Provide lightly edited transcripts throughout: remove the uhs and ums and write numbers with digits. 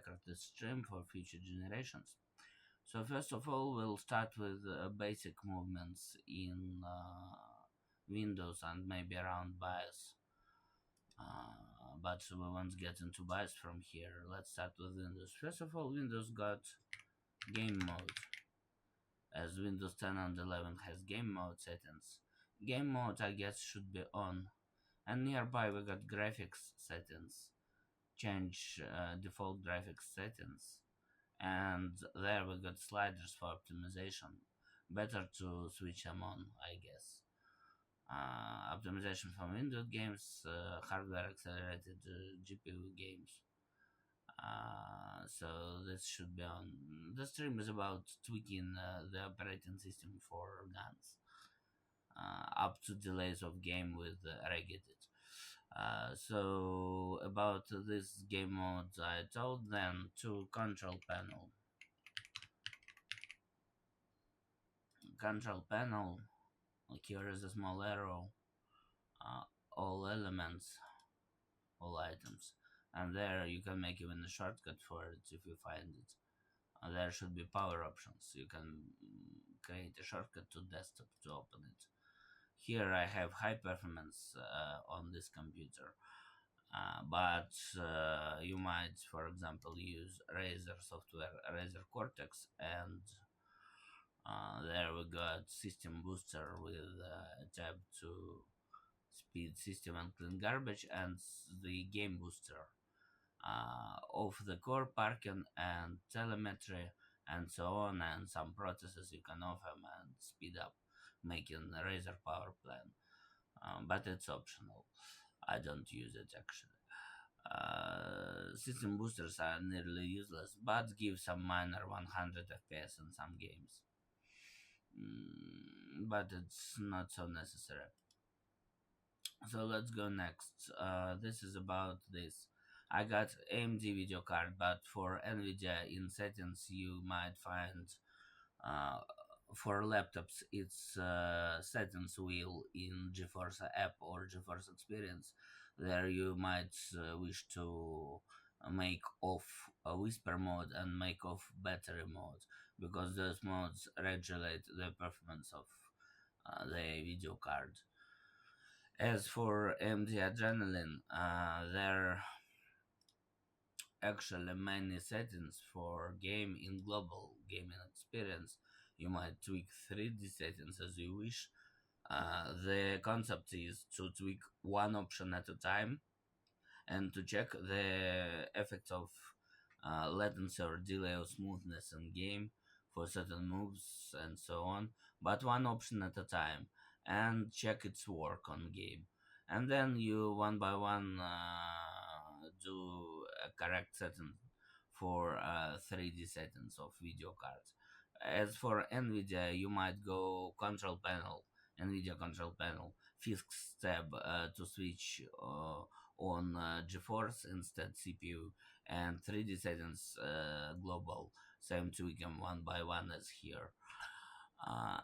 record this stream for future generations. So first of all, we'll start with basic movements in Windows and maybe around BIOS. But we won't get into BIOS from here. Let's start with Windows. First of all, Windows got game mode, as Windows 10 and 11 has game mode settings. Game mode, I guess, should be on. And nearby we got graphics settings. Change default graphics settings. And there we got sliders for optimization. Better to switch them on, I guess. Optimization for Windows games, hardware accelerated GPU games. So this should be on. The stream is about tweaking the operating system for guns, up to delays of game with regedit. So about this game mode, I told them to control panel. Control panel. Here is a small arrow. All elements, all items, and there you can make even a shortcut for it if you find it. There should be power options. You can create a shortcut to desktop to open it. Here I have high performance on this computer, but you might, for example, use Razer software, Razer Cortex, and there we got System Booster with a tab to speed system and clean garbage, and the Game Booster of the core parking and telemetry and so on, and some processes you can off them and speed up making a Razer power plan, but it's optional. I don't use it actually. System boosters are nearly useless, but give some minor 100 FPS in some games. But it's not so necessary. So let's go next. This is about this. I got AMD video card, but for NVIDIA in settings you might find for laptops it's settings wheel in GeForce app or GeForce Experience. There you might wish to make off whisper mode and make off battery mode, because those modes regulate the performance of the video card. As for AMD Adrenaline, there are actually many settings for game in global gaming experience. You might tweak 3D settings as you wish. The concept is to tweak one option at a time and to check the effect of latency or delay or smoothness in game for certain moves and so on, but one option at a time, and check its work on game. And then you one by one do a correct setting for 3D settings of video cards. As for NVIDIA, you might go control panel, NVIDIA control panel, Fisk's tab to switch on GeForce instead CPU, and 3D settings global, same tweak them one by one as here.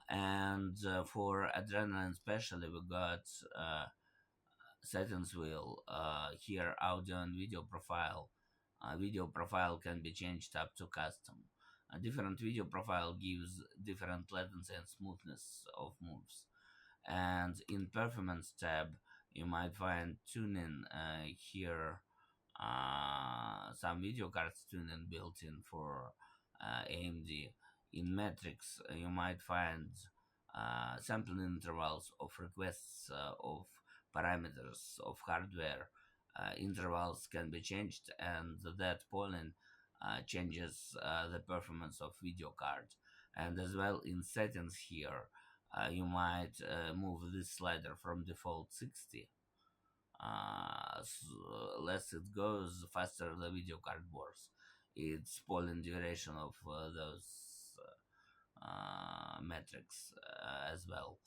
And for Adrenaline especially, we got settings wheel, here audio and video profile. Video profile can be changed up to custom. A different video profile gives different latency and smoothness of moves. And in performance tab you might find tuning here, some video cards tuning built in for AMD. In metrics you might find sampling intervals of requests of parameters of hardware. Intervals can be changed, and that polling changes the performance of video card. And as well in settings here, you might move this slider from default 60. Less it goes, faster the video card works. It's polling duration of those metrics as well.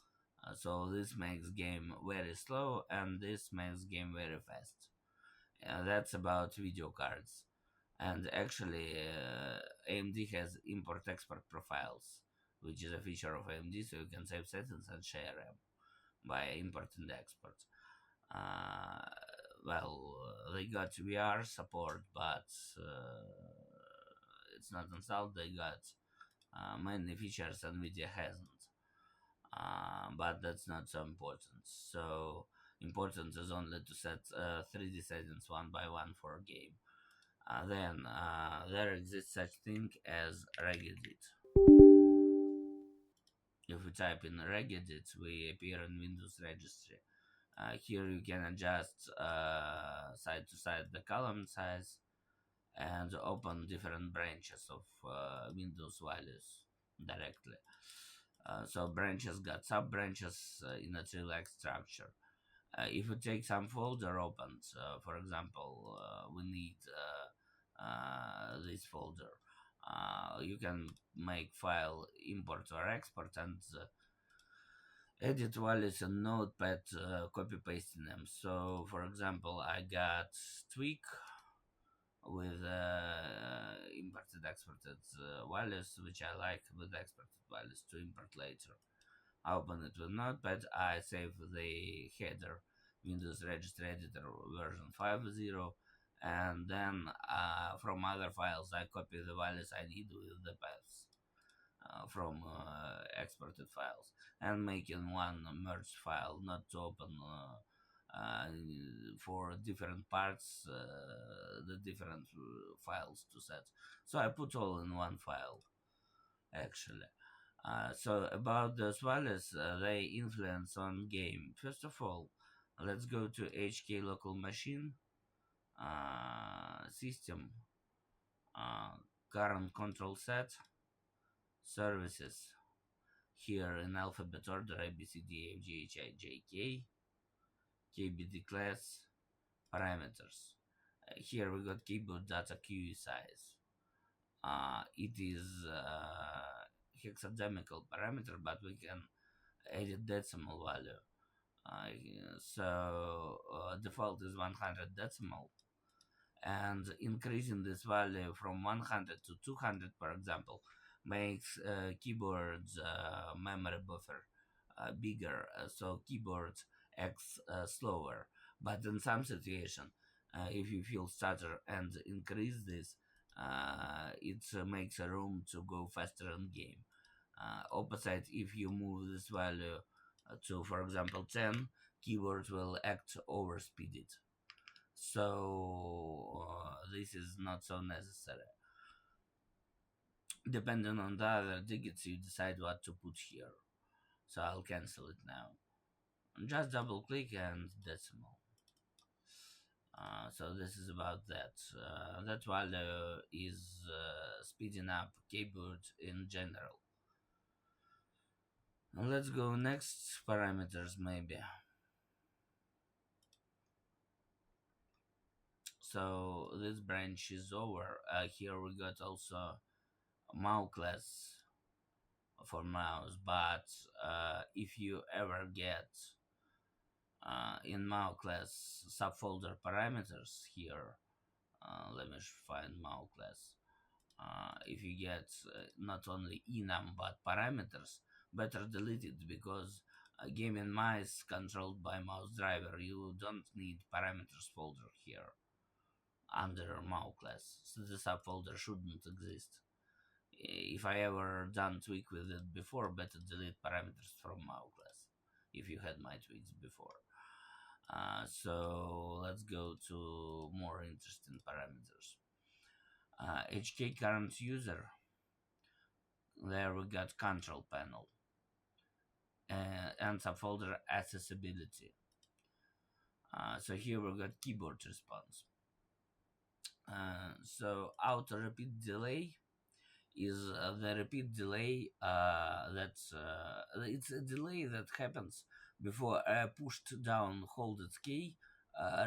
So this makes game very slow, and this makes game very fast. That's about video cards. And actually, AMD has import-export profiles, which is a feature of AMD, so you can save settings and share them by importing the export. Well, they got VR support, but it's not installed. They got many features NVIDIA hasn't. But that's not so important. So important is only to set 3D settings one by one for a game. Then there exists such thing as regedit. If we type in regedit, we appear in Windows Registry. Here you can adjust side to side the column size and open different branches of Windows values directly. So branches got sub branches in a tree-like structure. If you take some folder opened, for example, we need this folder. You can make file import or export and edit values in Notepad, copy pasting them. So, for example, I got tweak with imported exported values, which I like with exported values to import later. I open it with Notepad. I save the header Windows Registry Editor version 5.0, and then from other files I copy the values I need with the paths from exported files and making one merge file, not to open uh, for different parts the different files to set. So I put all in one file actually. So about those values, they influence on game. First of all, let's go to HK local machine system, uh, current control set, services. Here in alphabet order: A B C D E F G H I J K, KBD class, parameters. Here we got keyboard data queue size. It is hexadecimal parameter, but we can edit decimal value. So default is 100 decimal, and increasing this value from 100 to 200, for example, makes keyboard's memory buffer bigger, so keyboard acts slower. But in some situation, if you feel stutter and increase this, it makes a room to go faster in game. Opposite, if you move this value to, for example, 10, keyboard will act overspeeded. So this is not so necessary. Depending on the other digits, you decide what to put here. So I'll cancel it now. Just double click and decimal. So this is about that. That value is speeding up keyboard in general. And let's go next parameters maybe. So this branch is over. Here we got also mouse class for mouse, but if you ever get in mouse class subfolder parameters here, let me find mouse class. If you get not only enum but parameters, better delete it, because gaming mice controlled by mouse driver, you don't need parameters folder here under mouse class, so the subfolder shouldn't exist. If I ever done tweak with it before, better delete parameters from mouse class if you had my tweaks before. So let's go to more interesting parameters. HK current user. There we got control panel and subfolder accessibility. So here we got keyboard response. So auto repeat delay is the repeat delay it's a delay that happens before a pushed down holded key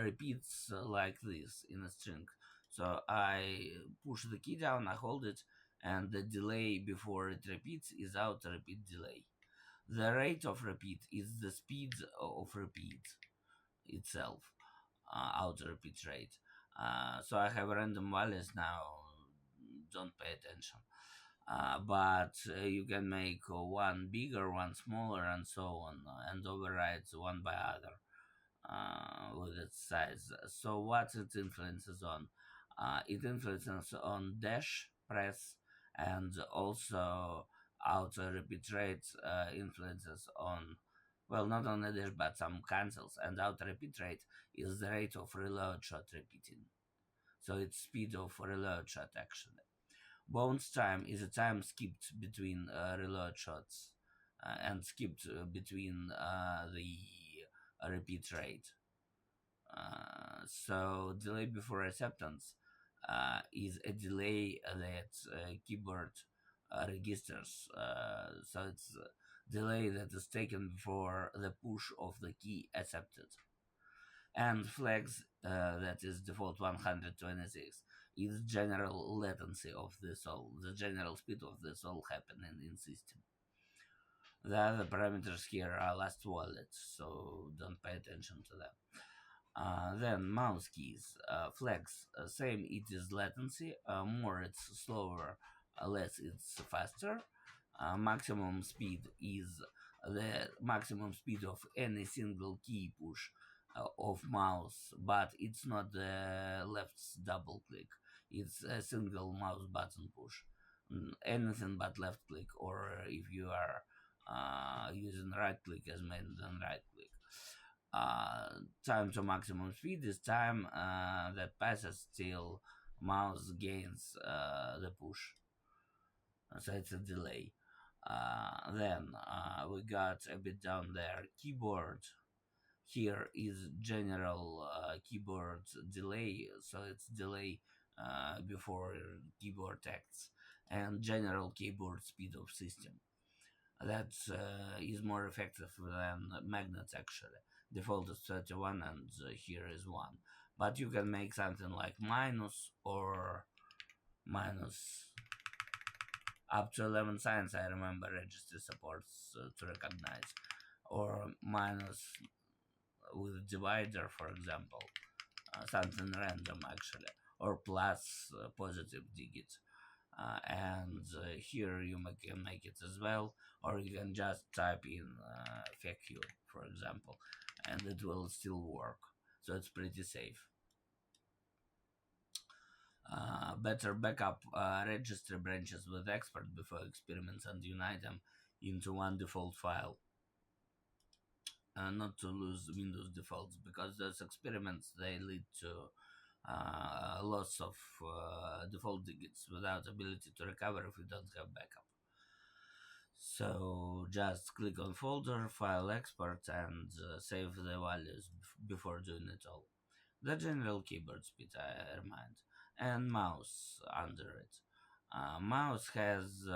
repeats like this in a string. So I push the key down, I hold it, and the delay before it repeats is auto repeat delay. The rate of repeat is the speed of repeat itself, auto repeat rate. So I have random values now, don't pay attention. But you can make one bigger, one smaller, and so on, and overrides one by other with its size. So what it influences on? It influences on dash press, and also auto repeat rate influences on, well, not only this but some cancels, and auto repeat rate is the rate of reload shot repeating, so it's speed of reload shot actually. Bounce time is a time skipped between reload shots and skipped between the repeat rate. So delay before acceptance is a delay that keyboard registers. So it's a delay that is taken before the push of the key accepted. And flags, that is default 126, is general latency of this all, the general speed of this all happening in system. The other parameters here are last wallet, so don't pay attention to them. Then mouse keys, flags, same it is latency, more it's slower, less it's faster. Maximum speed is the maximum speed of any single key push of mouse, but it's not the left double click, it's a single mouse button push. Anything but left click, or if you are using right click as main, then right click. Time to maximum speed is time that passes till mouse gains the push. So it's a delay. Then we got a bit down there keyboard. Here is general keyboard delay, so it's delay before keyboard acts, and general keyboard speed of system. That is more effective than magnets actually. Default is 31 and here is 1. But you can make something like minus or minus up to 11 signs. I remember Registry supports to recognize, or minus with divider, for example, something random actually, or plus positive digits. And here you can make it as well, or you can just type in FAQ, for example, and it will still work. So it's pretty safe. Better backup registry branches with export before experiments and unite them into one default file. Not to lose Windows defaults, because those experiments they lead to lots of default digits without ability to recover if you don't have backup. So just click on folder, file export, and save the values before doing it all. The general keyboard speed, I remind, and mouse under it. Mouse has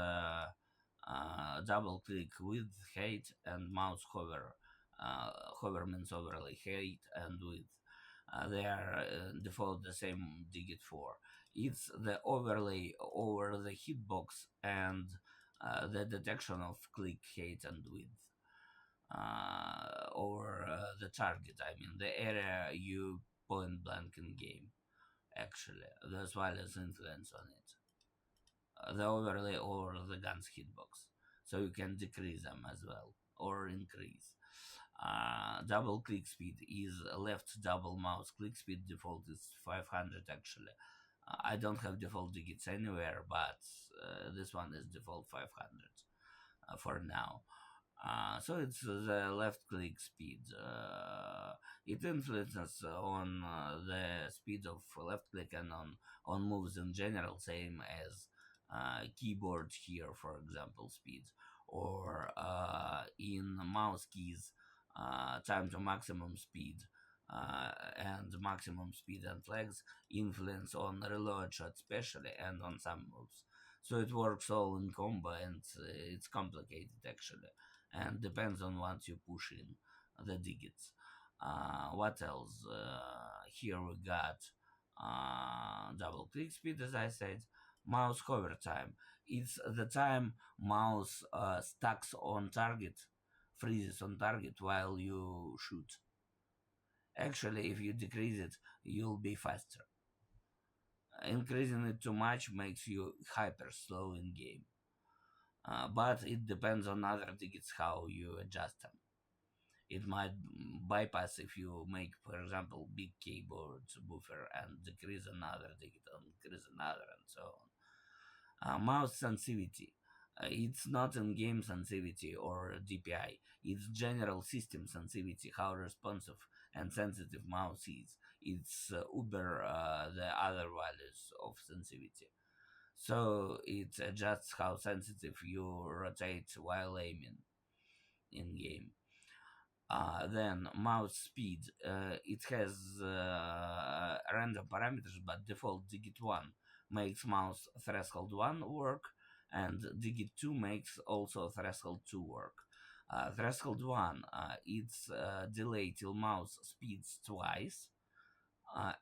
double click width, height, and mouse hover. Hover means overlay, height and width. They are default the same digit for. It's the overlay over the hitbox and the detection of click, height, and width over the target. I mean, the area you point blank in game. Actually, there's wireless influence on it. The overlay over the gun's hitbox, so you can decrease them as well or increase. Double click speed is left double mouse click speed, default is 500 actually. I don't have default digits anywhere, but this one is default 500 for now. So it's the left click speed. It influences on the speed of left click and on moves in general, same as keyboard here, for example, speed, or in mouse keys, time to maximum speed. And maximum speed and flags influence on reload shot especially, and on some moves. So it works all in combo, and it's complicated actually, and depends on what you push in the digits. What else? Here we got double click speed, as I said. Mouse hover time. It's the time mouse stacks on target, freezes on target while you shoot. Actually, if you decrease it, you'll be faster. Increasing it too much makes you hyper slow in game. But it depends on other digits how you adjust them. It might bypass if you make, for example, big keyboard buffer and decrease another digit and increase another and so on. Mouse sensitivity. It's not in-game sensitivity or DPI. It's general system sensitivity, how responsive and sensitive mouse is. It's uber the other values of sensitivity. So it adjusts how sensitive you rotate while aiming in game. Then mouse speed. It has random parameters, but default digit 1 makes mouse threshold 1 work, and digit 2 makes also threshold 2 work. Threshold 1, it's delay till mouse speeds twice,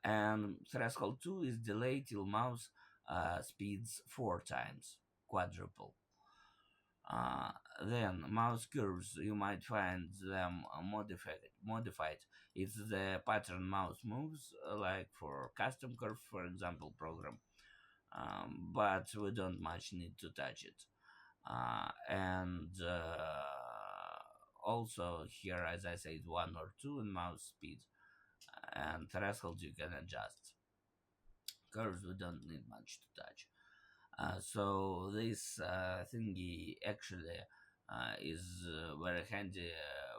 and threshold 2 is delay till mouse speeds 4 times, quadruple. Then mouse curves, you might find them modified. It's the pattern mouse moves, like for custom curve, for example, program. But we don't much need to touch it. And also here, as I said, 1 or 2 in mouse speed, and threshold you can adjust. Curves we don't need much to touch. So this thingy actually is very handy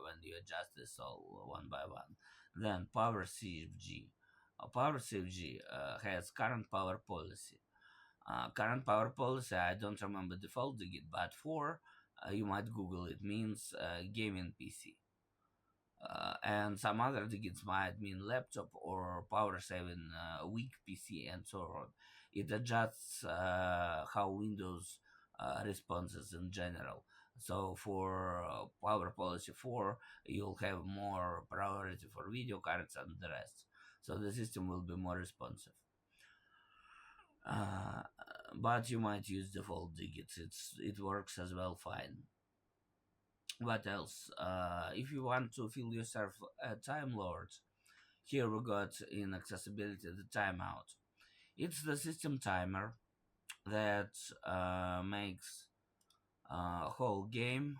when you adjust this all one by one. Then power CFG. Power CFG has current power policy. Current power policy, I don't remember default digit, but for you might Google it, means gaming PC. And some other digits might mean laptop or power saving weak PC and so on. It adjusts how Windows responses in general. So for power policy 4, you'll have more priority for video cards and the rest. So the system will be more responsive. Uh, but you might use default digits. It works as well fine. What else? If you want to feel yourself a time lord, here we got in accessibility the timeout. It's the system timer that makes whole game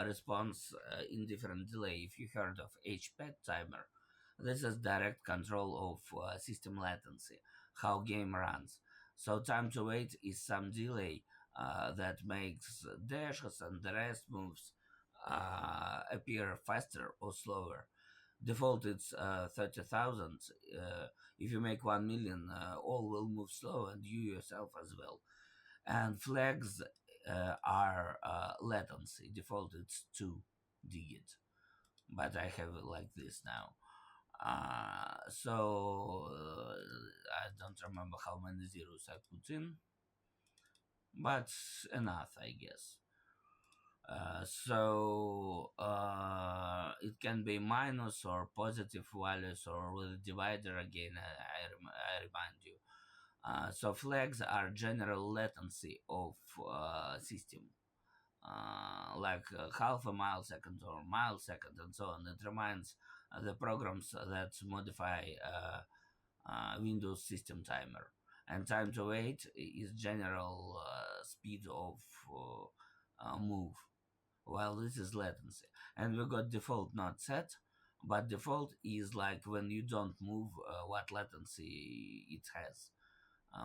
response in different delay. If you heard of HPAD timer, this is direct control of system latency, how game runs. So time to wait is some delay that makes dashes and the rest moves appear faster or slower. Default it's 30,000. If you make 1 million, all will move slow and you yourself as well. And flags are latency. Default it's 2 digit, but I have it like this now. I don't remember how many zeros I put in, but enough, I guess. It can be minus or positive values or with a divider again. I remind you. So flags are general latency of system, like half a millisecond or millisecond and so on. It reminds the programs that modify Windows system timer. And time to wait is general speed of move, while this is latency. And we got default not set, but default is like when you don't move, what latency it has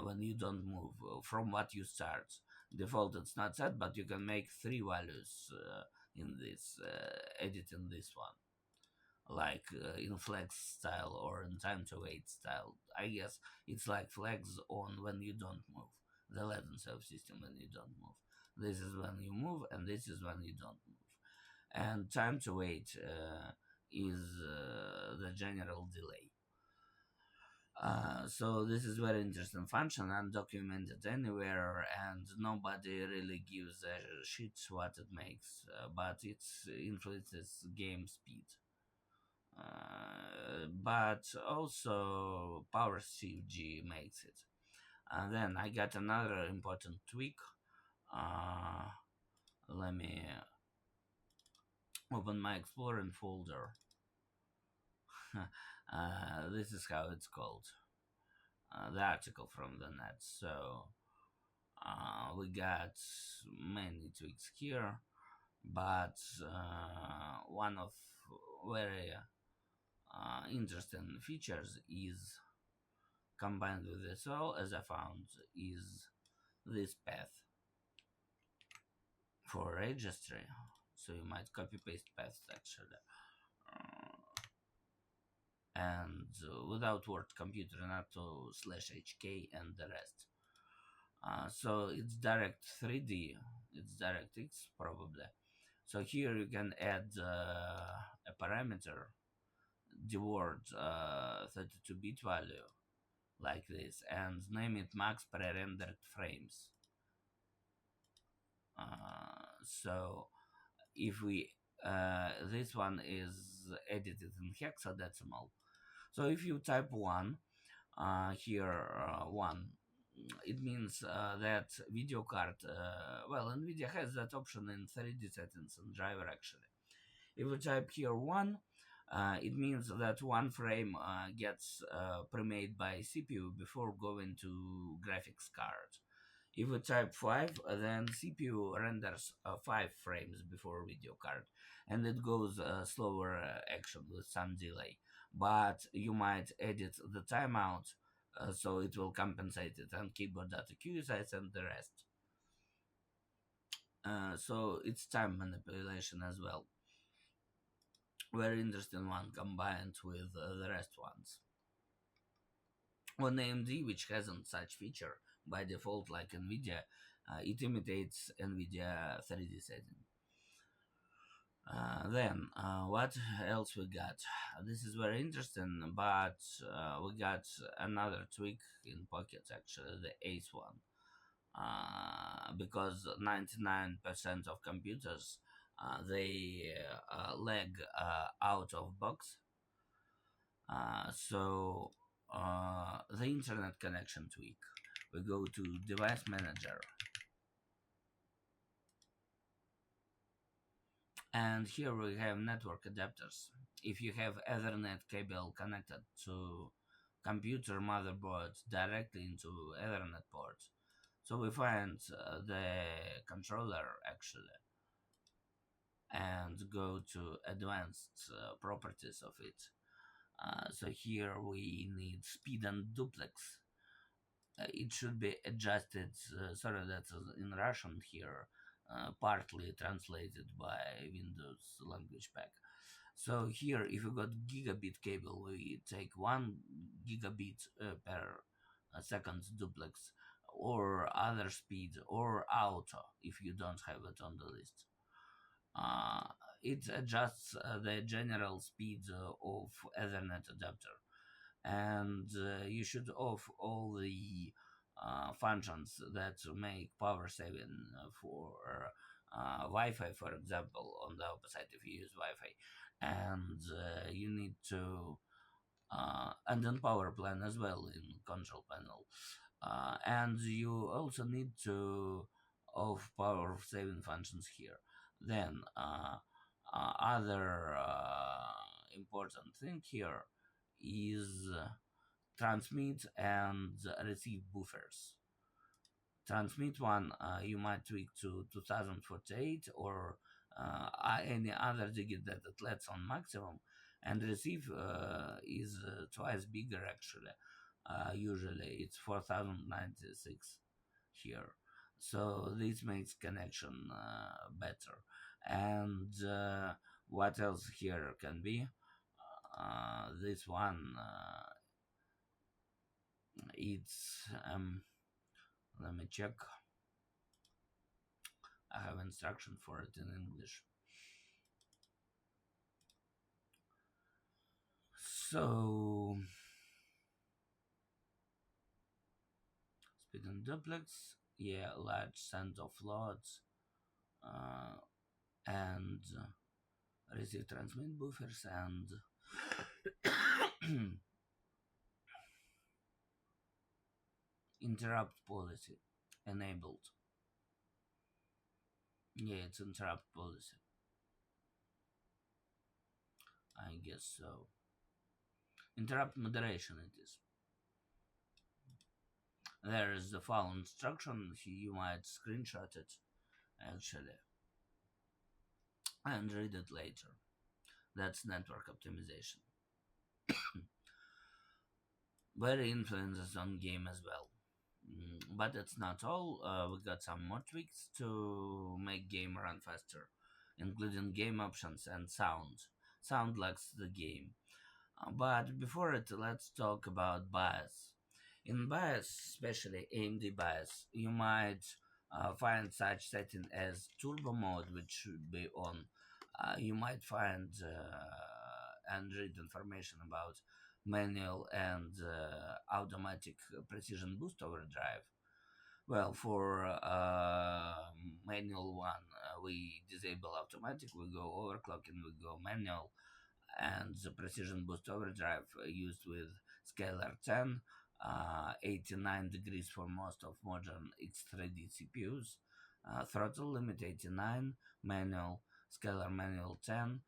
when you don't move from what you start. Default it's not set, but you can make 3 values in this edit in this one, like in flex style or in time to wait style. I guess it's like flex on when you don't move, the latency of system when you don't move. This is when you move, and this is when you don't move. And time to wait is the general delay. So this is very interesting function, undocumented anywhere, and nobody really gives a shit what it makes, but it influences game speed. But also Power CG makes it. And then I got another important tweak. Uh, Let me open my exploring folder. This is how it's called. The article from the net. So we got many tweaks here, but one of very interesting features is combined with this all, as I found, is this path for registry. So you might copy paste paths actually, and without word computer, not to /hk and the rest. So it's direct 3D, it's DirectX probably. So here you can add a parameter, the word 32-bit value like this, and name it max pre-rendered frames. So if we this one is edited in hexadecimal. So if you type 1 here, 1, it means that video card, well, NVIDIA has that option in 3D settings and driver actually. If you type here 1, it means that one frame gets pre-made by CPU before going to graphics card. If you type 5, then CPU renders 5 frames before video card, and it goes slower action with some delay. But you might edit the timeout so it will compensate it, and keyboard data queue size and the rest. So it's time manipulation as well. Very interesting one combined with the rest ones. On AMD, which hasn't such feature by default like NVIDIA, it imitates NVIDIA 3D setting. Then, what else we got? This is very interesting, but we got another tweak in Pocket, actually, the eighth one. Because 99% of computers they lag out of box. So the internet connection tweak. We go to device manager, and here we have network adapters. If you have Ethernet cable connected to computer motherboard directly into Ethernet port, so we find the controller actually and go to advanced properties of it. So here we need speed and duplex. It should be adjusted, sorry, that's in Russian here, partly translated by Windows language pack. So here, if you got gigabit cable, we take 1 gigabit per second duplex, or other speed, or auto if you don't have it on the list. It adjusts the general speed of Ethernet adapter, and you should off all the functions that make power saving for Wi-Fi, for example, on the opposite if you use Wi-Fi, and you need to and then power plan as well in control panel, and you also need to off power saving functions here. Then other important thing here is transmit and receive buffers. Transmit one you might tweak to 2048 or any other digit that it lets on maximum, and receive is twice bigger actually. Usually it's 4096 here, so this makes connection better. And what else here can be? This one it's let me check. I have instruction for it in English. So speed and duplex, yeah, large send of loads, and receive transmit buffers, and interrupt policy enabled. Yeah, it's interrupt policy. I guess so. Interrupt moderation it is. There is the file instruction. You might screenshot it actually and read it later. That's network optimization. Very influences on game as well. But it's not all. We got some more tweaks to make game run faster, including game options and sound. Sound likes the game. But before it, let's talk about bias. In bias, especially AMD bias, you might find such setting as turbo mode, which should be on. You might find and read information about manual and automatic precision boost overdrive. Well, for manual one, we disable automatic, we go overclocking, we go manual, and the precision boost overdrive used with scalar 10, 89 degrees for most of modern X3D CPUs, throttle limit 89, manual, scalar manual 10,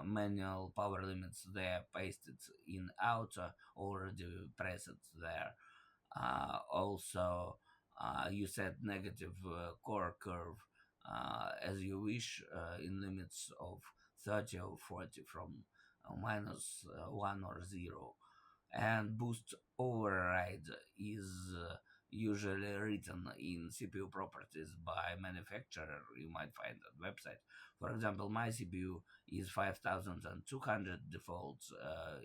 manual power limits there pasted in auto, already pressed there. Also, you set negative core curve as you wish in limits of 30 or 40 from minus 1 or 0. And boost override is usually written in CPU properties by manufacturer. You might find that website. For example, my CPU is 5200 default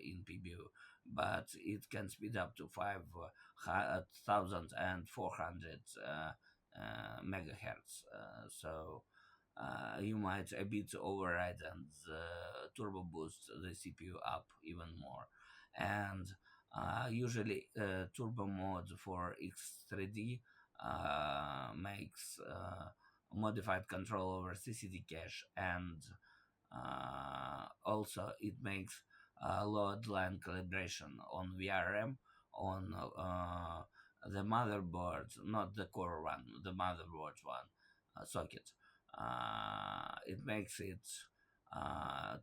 in PBU, but it can speed up to 5400 megahertz. So you might a bit override and turbo boost the CPU up even more. And usually turbo mode for X3D makes modified control over CCD cache, and also it makes load line calibration on VRM on the motherboard, not the core one, the motherboard one socket. It makes it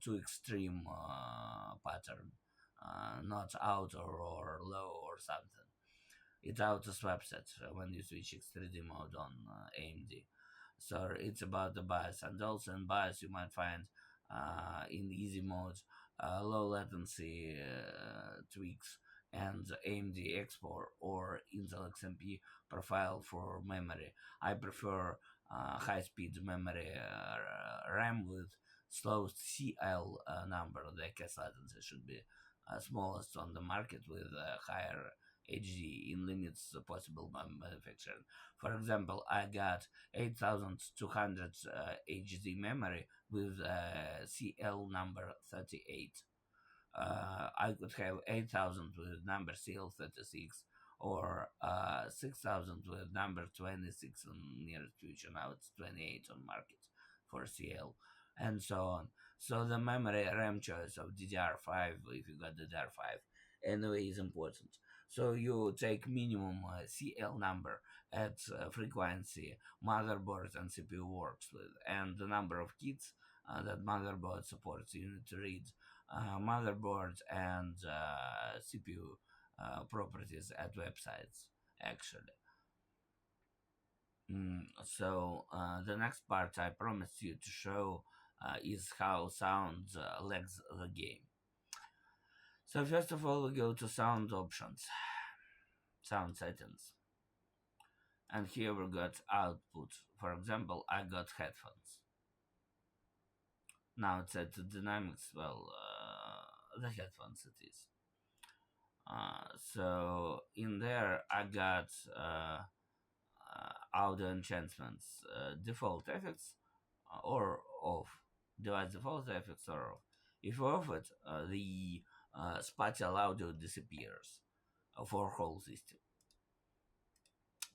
too extreme pattern, not outer or low or something. It auto swaps it when you switch X3D mode on AMD. So it's about the bias, and also in bias you might find in easy mode low latency tweaks and AMD export or Intel XMP profile for memory. I prefer high speed memory RAM with slow CL number. The cache latency should be smallest on the market with higher HD in limits possible by manufacturer. For example, I got 8200 HD memory with CL number 38. I could have 8000 with number CL36 or 6000 with number 26 in near future. Now it's 28 on market for CL and so on. So the memory RAM choice of DDR5, if you got DDR5, anyway, is important. So you take minimum CL number at frequency motherboard and CPU works with, and the number of kits that motherboard supports. You need to read motherboard and CPU properties at websites actually. So the next part I promised you to show is how sound lags the game. So first of all, we go to sound options, sound settings, and here we got output. For example, I got headphones. Now it's set to dynamics. Well, the headphones it is. So in there I got audio enhancements, default effects or off. Device default effects or off. If you off it, the spatial audio disappears for whole system.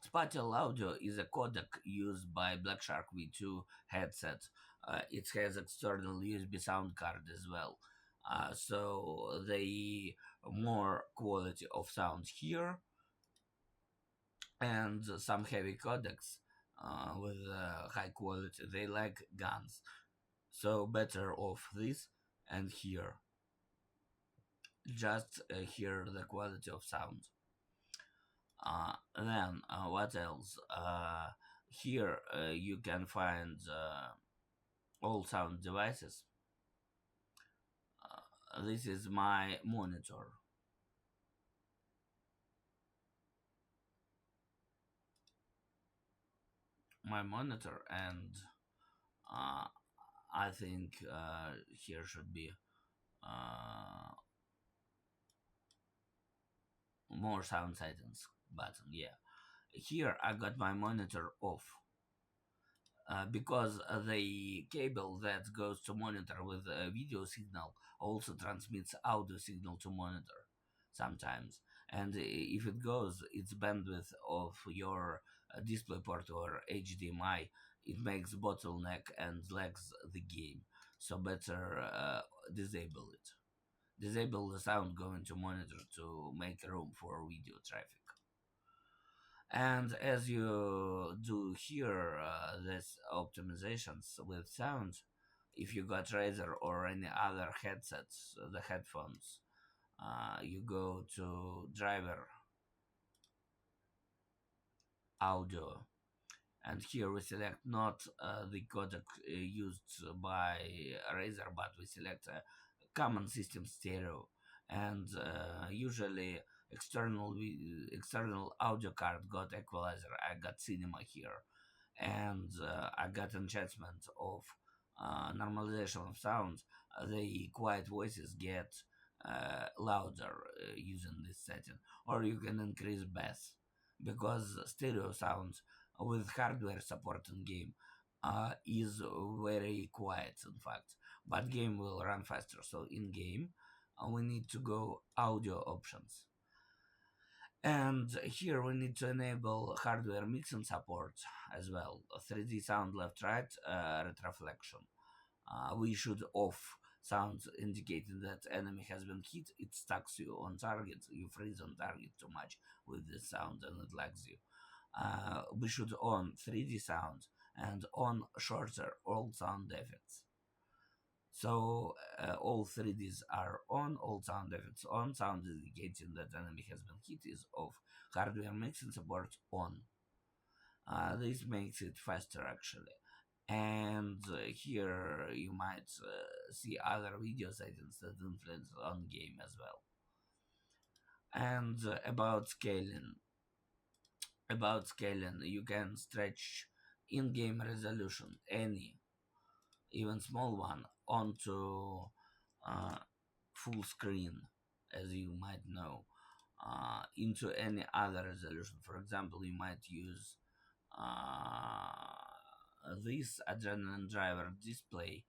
Spatial audio is a codec used by Black Shark V2 headset. It has external USB sound card as well. So the more quality of sound here, and some heavy codecs with high quality, they like guns. So better off this and here. Just hear the quality of sound. Then what else? Here you can find all sound devices. This is my monitor. my monitor, and uh, I think here should be uh, more sound settings button. Yeah, here I got my monitor off because the cable that goes to monitor with a video signal also transmits audio signal to monitor sometimes. And if it goes its bandwidth of your DisplayPort or HDMI, it makes bottleneck and lags the game. So better disable it. Disable the sound going to monitor to make room for video traffic. And as you do here, this optimizations with sound, if you got Razer or any other headsets, the headphones, you go to driver audio, and here we select not the codec used by Razer, but we select a common system stereo, and usually external audio card got equalizer. I got cinema here, and I got enhancement of normalization of sounds. The quiet voices get louder using this setting, or you can increase bass because stereo sounds with hardware support in game is very quiet, in fact, but game will run faster. So in game, we need to go audio options, and here we need to enable hardware mixing support as well. 3D sound left right retroflexion. We should off sounds indicating that enemy has been hit. It stacks you on target. You freeze on target too much with this sound and it lags you. We should on 3D sound and on shorter all sound effects. So all 3Ds are on, all sound effects on, sound indicating that enemy has been hit is off, hardware mixing support on. This makes it faster actually. And here you might see other video settings that influence on game as well. And about scaling, you can stretch in-game resolution, any, even small one, onto uh, full screen, as you might know, into any other resolution. For example, you might use this adrenaline driver display,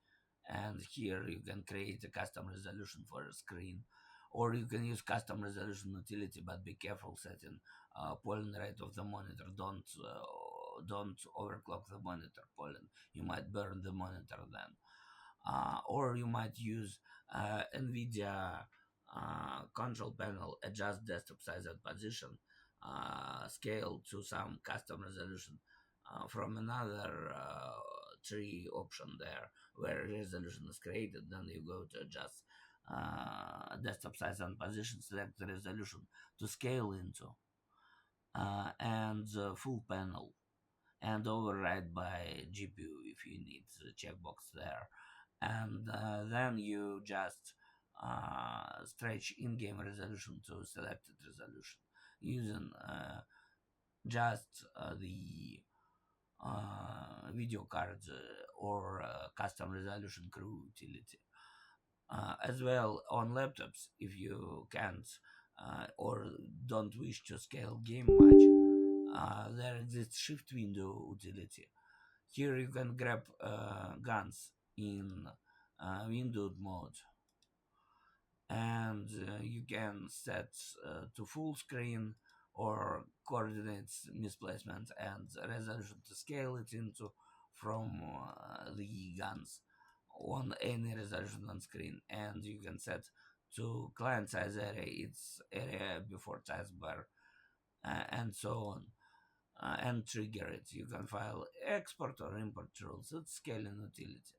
and here you can create a custom resolution for a screen, or you can use custom resolution utility, but be careful setting polling rate of the monitor. Don't overclock the monitor polling, you might burn the monitor then. Or you might use NVIDIA control panel, adjust desktop size and position, scale to some custom resolution from another tree option there where resolution is created. Then you go to adjust desktop size and position, select the resolution to scale into, and full panel, and override by GPU if you need the checkbox there. And then you just stretch in-game resolution to selected resolution using just the video card or custom resolution crew utility. As well on laptops, if you can't or don't wish to scale game much, there exists shift window utility. Here you can grab guns in windowed mode, and you can set to full screen or coordinates misplacement and resolution to scale it into from the guns on any resolution on screen. And you can set to client size area, its area before taskbar, and so on, and trigger it. You can file export or import rules. It's scaling utility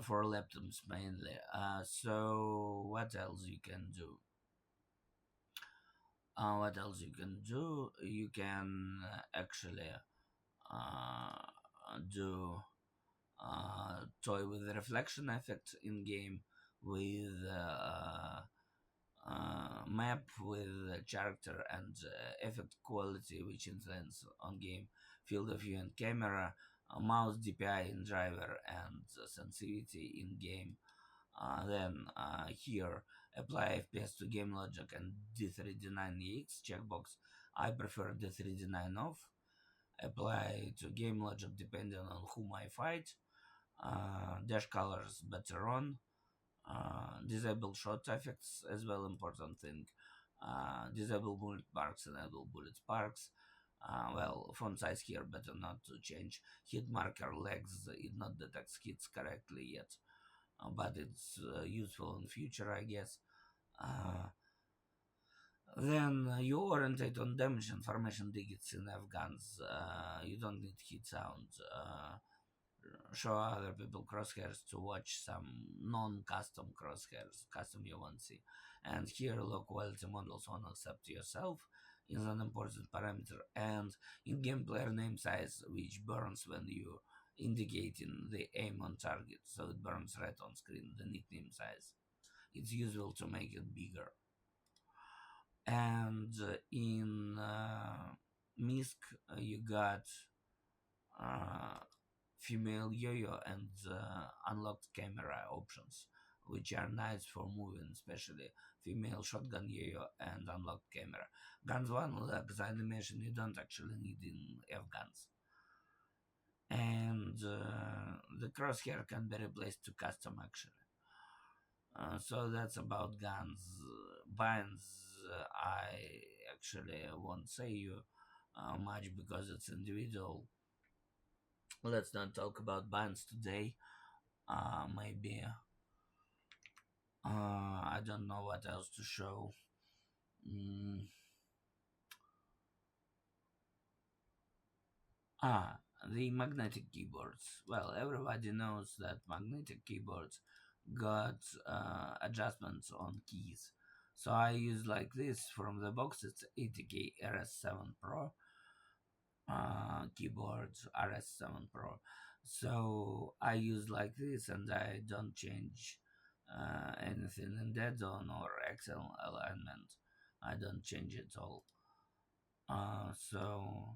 for laptops mainly. So what else you can do? What else you can do? You can actually uh, do toy with the reflection effect in game with map with character and effect quality, which influence on game, field of view and camera, mouse DPI in driver, and sensitivity in game. Then here, apply FPS to game logic and D3D9EX checkbox. I prefer D3D9 off. Apply to game logic depending on whom I fight. Dash colors better on. Disable shot effects as well, important thing. Disable bullet sparks, enable bullet sparks. Well, font size here better not to change. Hit marker legs, it not detects hits correctly yet, but it's useful in future, I guess. Uh, then you orientate on damage information digits in F-guns. You don't need hit sound. Show other people crosshairs to watch some non-custom crosshairs, custom you won't see. And here low quality models won't accept yourself is an important parameter. And in-game player name size, which burns when you indicating the aim on target, so it burns right on screen, the nickname size. It's useful to make it bigger. And in MISC, you got uh, female yo-yo and unlocked camera options, which are nice for moving, especially female shotgun yo-yo and unlocked camera. Guns one, like the animation, you don't actually need in F-guns. And the crosshair can be replaced to custom actually. So that's about guns. Binds, I actually won't say you much because it's individual. Let's not talk about binds today. Maybe I don't know what else to show. Mm, the magnetic keyboards. Well, everybody knows that magnetic keyboards got adjustments on keys. So I use like this from the box. It's ATK RS7 Pro keyboards RS7 Pro. So I use like this, and I don't change anything in dead zone or Excel alignment. I don't change it all. So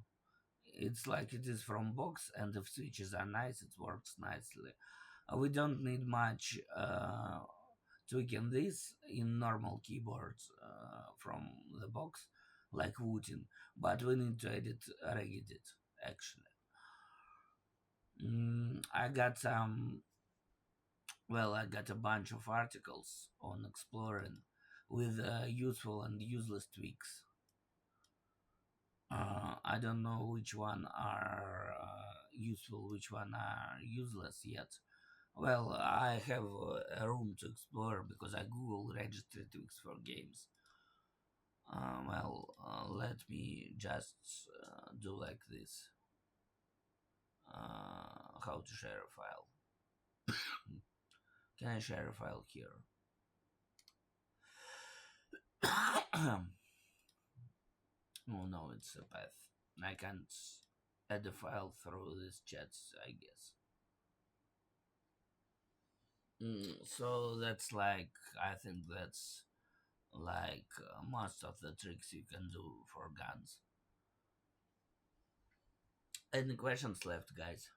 it's like it is from box, and if switches are nice, it works nicely. We don't need much tweaking this in normal keyboards from the box, like Wootin, but we need to edit Regedit actually. I got some, well, I got a bunch of articles on exploring with useful and useless tweaks. I don't know which one are useful, which one are useless yet. Well, I have a room to explore because I Google registry tweaks for games. Let me just do like this. How to share a file? Can I share a file here? Oh no, it's a path. I can't add a file through this chat, I guess. So that's like, I think that's like most of the tricks you can do for guns. Any questions left, guys?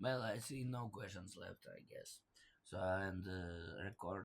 Well, I see no questions left, I guess. So, and record.